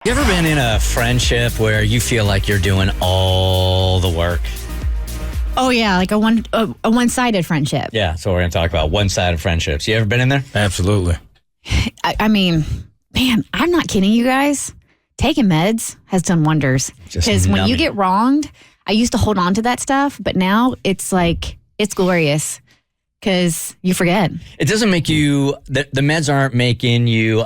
You ever been in a friendship where you feel like you're doing all the work? Oh, yeah, like a one-sided friendship. Yeah, so we're going to talk about one-sided friendships. You ever been in there? Absolutely. I mean, man, I'm not kidding you guys. Taking meds has done wonders. Because when you get wronged, I used to hold on to that stuff, but now it's like, it's glorious because you forget. It doesn't make you, the meds aren't making you,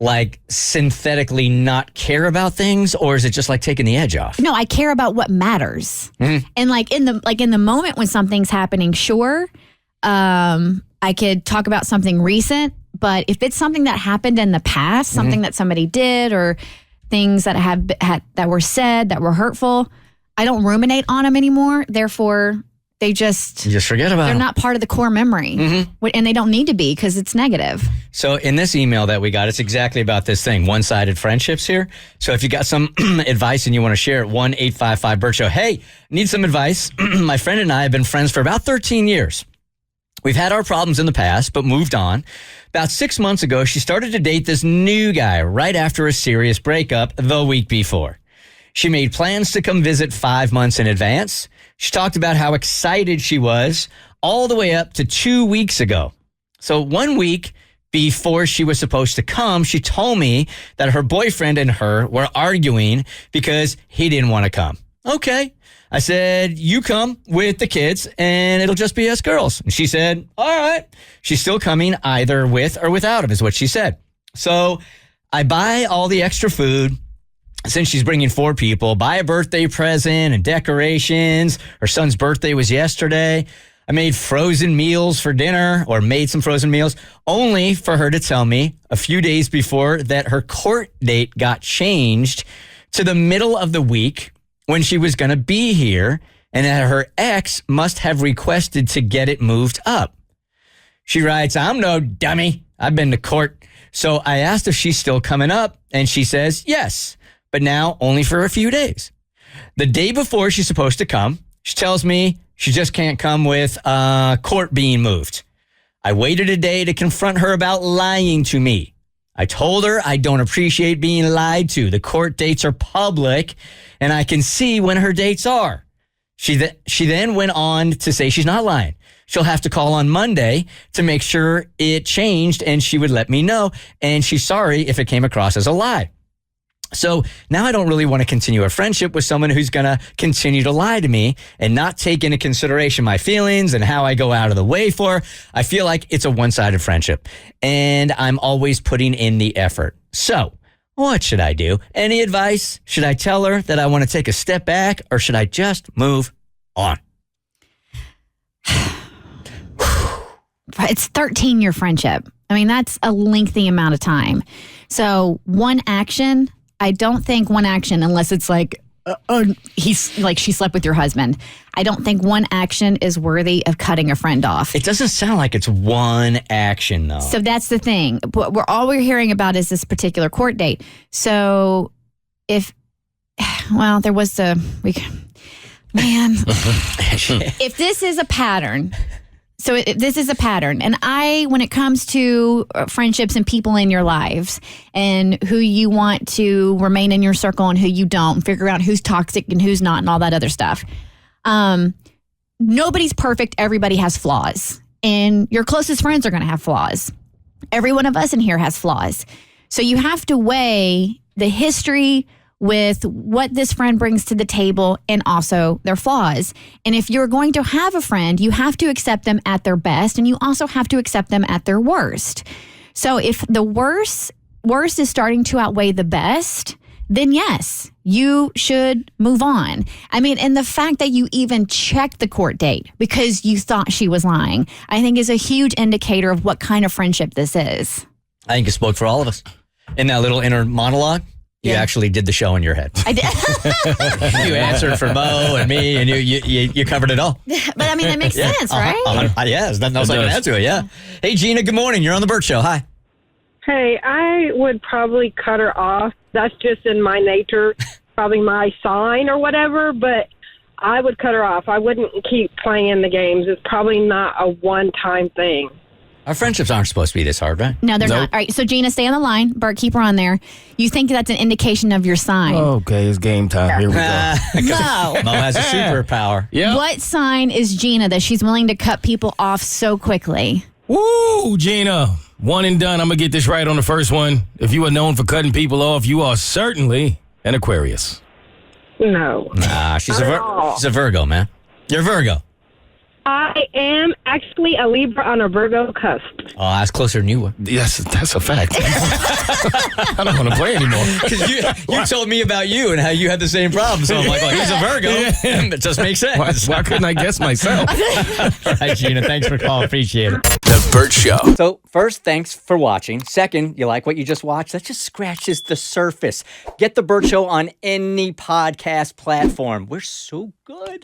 like synthetically not care about things, or is it just like taking the edge off? No, I care about what matters. Mm-hmm. And in the moment when something's happening, sure, I could talk about something recent, but if it's something that happened in the past, something that somebody did or things that that were said that were hurtful, I don't ruminate on them anymore. Therefore, you just forget about they're them. Not part of the core memory. And they don't need to be because it's negative. So in this email that we got, it's exactly about this thing, one-sided friendships here. So if you got some advice and you want to share it, 1-855-BERT-SHOW. Hey, need some advice. My friend and I have been friends for about 13 years. We've had our problems in the past, but moved on. About 6 months ago, she started to date this new guy right after a serious breakup the week before. She made plans to come visit 5 months in advance. She talked about how excited she was all the way up to 2 weeks ago. So 1 week before she was supposed to come, she told me that her boyfriend and her were arguing because he didn't want to come. Okay. I said, you come with the kids and it'll just be us girls. And she said, all right. She's still coming either with or without him is what she said. So I buy all the extra food. Since she's bringing 4 people, buy a birthday present and decorations. Her son's birthday was yesterday. I made frozen meals for dinner, or made some frozen meals, only for her to tell me a few days before that her court date got changed to the middle of the week when she was going to be here, and that her ex must have requested to get it moved up. She writes, I'm no dummy. I've been to court. So I asked if she's still coming up, and she says yes, but now only for a few days. The day before she's supposed to come, she tells me she just can't come with court being moved. I waited a day to confront her about lying to me. I told her I don't appreciate being lied to. The court dates are public, and I can see when her dates are. She then went on to say she's not lying. She'll have to call on Monday to make sure it changed, and she would let me know, and she's sorry if it came across as a lie. So now I don't really want to continue a friendship with someone who's going to continue to lie to me and not take into consideration my feelings and how I go out of the way for. I feel like it's a one-sided friendship, and I'm always putting in the effort. So what should I do? Any advice? Should I tell her that I want to take a step back, or should I just move on? It's 13-year friendship. I mean, that's a lengthy amount of time. So one action, I don't think one action, unless it's like, he's like, she slept with your husband. I don't think one action is worthy of cutting a friend off. It doesn't sound like it's one action, though. So that's the thing. All we're hearing about is this particular court date. So if this is a pattern. So this is a pattern. And when it comes to friendships and people in your lives and who you want to remain in your circle and who you don't, and figure out who's toxic and who's not and all that other stuff. Nobody's perfect. Everybody has flaws. And your closest friends are going to have flaws. Every one of us in here has flaws. So you have to weigh the history with what this friend brings to the table and also their flaws. And if you're going to have a friend, you have to accept them at their best, and you also have to accept them at their worst. So if the worst is starting to outweigh the best, then yes, you should move on. I mean, and the fact that you even checked the court date because you thought she was lying, I think is a huge indicator of what kind of friendship this is. I think it spoke for all of us. In that little inner monologue, you actually did the show in your head. I did. You answered for Mo and me, and you covered it all. But I mean, that makes sense, right? Yes, nothing else I can add to it, yeah. Hey, Gina, good morning. You're on the Bert Show. Hi. Hey, I would probably cut her off. That's just in my nature, probably my sign or whatever, but I would cut her off. I wouldn't keep playing the games. It's probably not a one-time thing. Our friendships aren't supposed to be this hard, right? No, they're Nope. not. All right, so Gina, stay on the line. Bert, keep her on there. You think that's an indication of your sign. Okay, it's game time. Here we go. No. Mo has a superpower. Yeah. What sign is Gina that she's willing to cut people off so quickly? Woo, Gina. One and done. I'm going to get this right on the first one. If you are known for cutting people off, you are certainly an Aquarius. No. Nah, she's a Virgo, man. You're a Virgo. I am actually a Libra on a Virgo cusp. Oh, that's closer than you were. Yes, that's a fact. I don't want to play anymore. Because you told me about you and how you had the same problem. So I'm like, well, he's a Virgo. It just makes sense. Why couldn't I guess myself? All right, Gina, thanks for calling. Appreciate it. The Bert Show. So first, thanks for watching. Second, you like what you just watched? That just scratches the surface. Get the Bert Show on any podcast platform. We're so good.